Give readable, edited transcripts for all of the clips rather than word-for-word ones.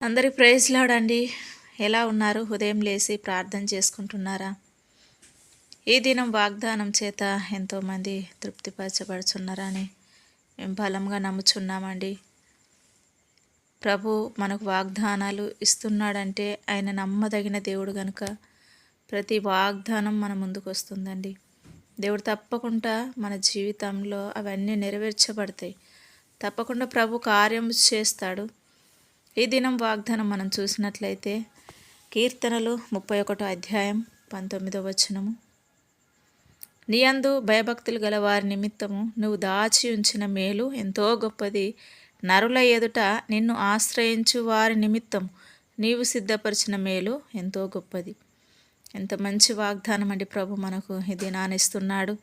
అందరి praise lord అండి. ఎలా ఉన్నారు? ఉదయం లేచి ప్రార్థన చేసుకుంటున్నారా? ఈ దినం వాగ్దానం చేత ఎంతోమంది తృప్తిపరచబడుచున్నారని మేము బలంగా నమ్ముచున్నామండి. ప్రభు మనకు వాగ్దానాలు ఇస్తున్నాడంటే ఆయన నమ్మదగిన దేవుడు కనుక ప్రతి వాగ్దానం మన ముందుకు వస్తుందండి. దేవుడు తప్పకుండా మన జీవితంలో అవన్నీ నెరవేర్చబడతాయి. తప్పకుండా ప్రభు కార్యం చేస్తాడు. ఈ దినం వాగ్దానం మనం చూసినట్లయితే కీర్తనలు 31 అధ్యాయం 19వ వచనము. నీ యందు భయభక్తులు గల వారి నిమిత్తము నువ్వు దాచి ఉంచిన మేలు ఎంతో గొప్పది. నరుల ఎదుట నిన్ను ఆశ్రయించు వారి నిమిత్తం నీవు సిద్ధపరిచిన మేలు ఎంతో గొప్పది. ఎంత మంచి వాగ్దానం అండి ప్రభు మనకు ఈ దినాన్ని ఇస్తున్నాడు.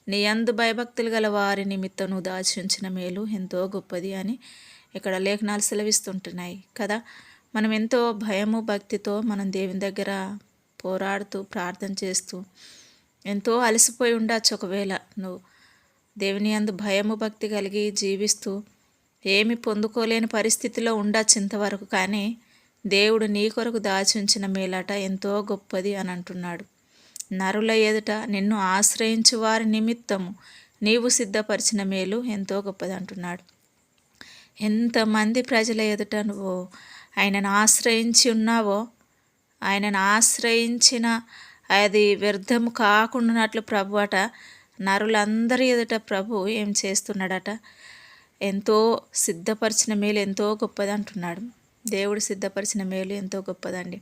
నీ యందు భయభక్తులు గల వారి నిమిత్తం నువ్వు దాచి ఉంచిన మేలు ఎంతో గొప్పది అని ఇక్కడ లేఖనాలు సెలవిస్తుంటున్నాయి కదా. మనం ఎంతో భయము భక్తితో మనం దేవుని దగ్గర పోరాడుతూ ప్రార్థన చేస్తూ ఎంతో అలసిపోయి ఉండొచ్చు. ఒకవేళ నువ్వు దేవుని యందు భయము భక్తి కలిగి జీవిస్తూ ఏమి పొందుకోలేని పరిస్థితిలో ఉండొచ్చు ఇంతవరకు. కానీ దేవుడు నీ కొరకు దాచి ఉంచిన మేలట ఎంతో గొప్పది అని అంటున్నాడు. నరుల ఎదుట నిన్ను ఆశ్రయించు వారి నిమిత్తము నీవు సిద్ధపరిచిన మేలు ఎంతో గొప్పది అంటున్నాడు. ఎంతమంది ప్రజల ఎదుట నువ్వు ఆయనను ఆశ్రయించి ఉన్నావో, ఆయనను ఆశ్రయించిన అది వ్యర్థము కాకుండానట్లు ప్రభు అట నరులందరి ఎదుట ప్రభు ఏం చేస్తున్నాడట, ఎంతో సిద్ధపరిచిన మేలు ఎంతో గొప్పది అంటున్నాడు. దేవుడు సిద్ధపరిచిన మేలు ఎంతో గొప్పదండి.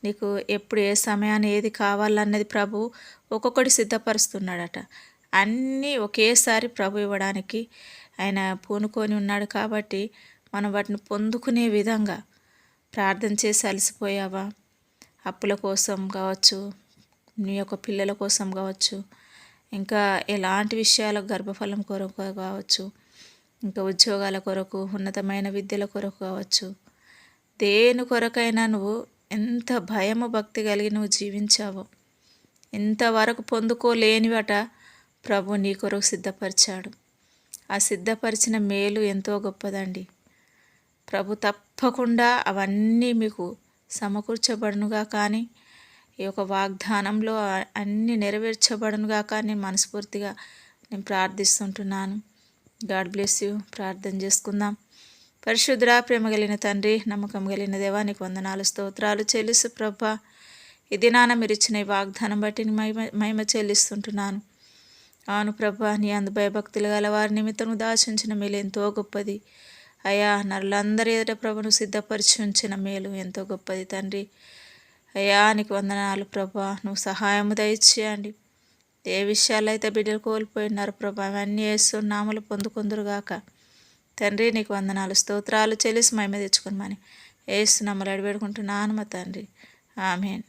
నీకు ఎప్పుడు ఏ సమయాన్ని ఏది కావాలన్నది ప్రభు ఒక్కొక్కటి సిద్ధపరుస్తున్నాడట. అన్నీ ఒకేసారి ప్రభు ఇవ్వడానికి ఆయన పూనుకొని ఉన్నాడు. కాబట్టి మనం వాటిని పొందుకునే విధంగా ప్రార్థన చేసి అలసిపోయావా? అప్పుల కోసం కావచ్చు, నీ యొక్క పిల్లల కోసం కావచ్చు, ఇంకా ఎలాంటి విషయాలకు గర్భఫలం కొరకు కావచ్చు, ఇంకా ఉద్యోగాల కొరకు, ఉన్నతమైన విద్యల కొరకు కావచ్చు, దేని కొరకైనా నువ్వు ఎంత భయము భక్తి కలిగి నువ్వు జీవించావో, ఇంతవరకు పొందుకోలేనివట ప్రభు నీ కొరకు సిద్ధపరిచాడు. ఆ సిద్ధపరిచిన మేలు ఎంతో గొప్పదండి. ప్రభు తప్పకుండా అవన్నీ మీకు సమకూర్చబడునుగా. కానీ ఈ యొక్క వాగ్దానంలో అన్నీ నెరవేర్చబడునుగా. కానీ మనస్ఫూర్తిగా నేను ప్రార్థిస్తుంటున్నాను. God bless you. ప్రార్థన చేసుకుందాం. పరిశుద్ధ ప్రేమ కలిగిన తండ్రి, నమ్మకం కలిగిన దేవా, నీకు వందనాలు స్తోత్రాలు చెల్లిస్తూ ప్రభా, ఈ దినాన మీరు ఇచ్చిన ఈ వాగ్దానం బట్టి మహిమ చెల్లిస్తుంటున్నాను. అవును ప్రభా, నీ అందు భయభక్తులు గల వారి నిమిత్తం దాచుంచిన మేలు ఎంతో గొప్పది. అయ్యా, నరులందరి ఎదుట ప్రభును సిద్ధపరిచి ఉంచిన మేలు ఎంతో గొప్పది తండ్రి. అయ్యా, నీకు వందనాలు ప్రభా. నువ్వు సహాయము దయచేయండి. ఏ విషయాలు అయితే బిడ్డలు కోల్పోయినారు ప్రభా, అవన్నీ నామలు పొందుకుందురుగాక తండ్రి. నీకు వందనాలు స్తోత్రాలు చెల్లిసి మహిమ తెచ్చుకోమని యేసు నామములో అడివేడుకుంటున్నాను మా తండ్రి. ఆమేన్.